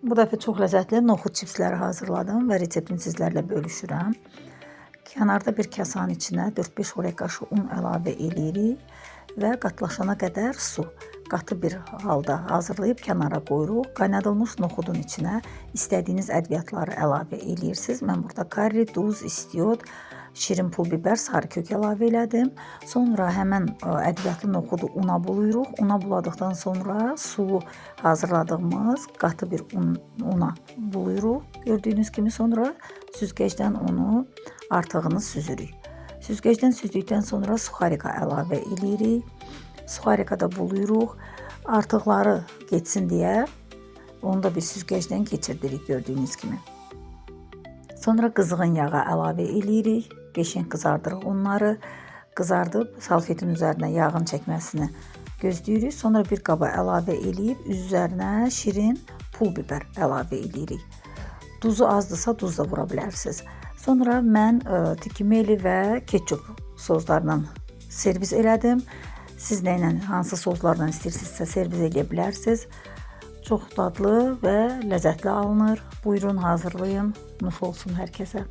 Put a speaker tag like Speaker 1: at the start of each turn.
Speaker 1: Bu dəfə çox ləzzətli noxud çipsləri hazırladım və reseptini sizlərlə bölüşürəm. Kənarda bir kasanın içinə 4-5 xörək qaşığı un əlavə edirik və qatlaşana qədər su qatı bir halda hazırlayıb kənara qoyuruq. Qaynadılmış noxudun içinə istədiyiniz ədviyyatları əlavə edirsiniz. Mən burada karri, duz, istiot, şirin pul biber, sarı kök əlavə elədim. Sonra həmən ədviyyatlı noxudu una bulayırıq. Una buladıqdan sonra sulu hazırladığımız qatı bir una bulayırıq. Gördüyünüz kimi sonra süzgəcdən onu artığını süzürük. Süzgəcdən süzdükdən sonra suxarika əlavə edirik. Suxarikada bulayırıq. Artıqları geçsin deyə onu da bir süzgəcdən keçirdirik gördüyünüz kimi. Sonra qızğın yağa əlavə edirik. Qəşəng qızardırıq onları. Qızardıb salfetin üzərinə yağın çəkməsini gözləyirik. Sonra bir qaba əlavə edib üzərinə şirin pul biber əlavə edirik. Duzu azdırsa duz da vura bilərsiniz. Sonra mən tikimeli və ketçup soslarla servis elədim. Siz nə ilə, hansı soslarla istəyirsinizsə servis eləyə bilərsiniz. Çox dadlı və ləzzətli alınır. Buyurun hazırlayın. Nuş olsun hər kəsə.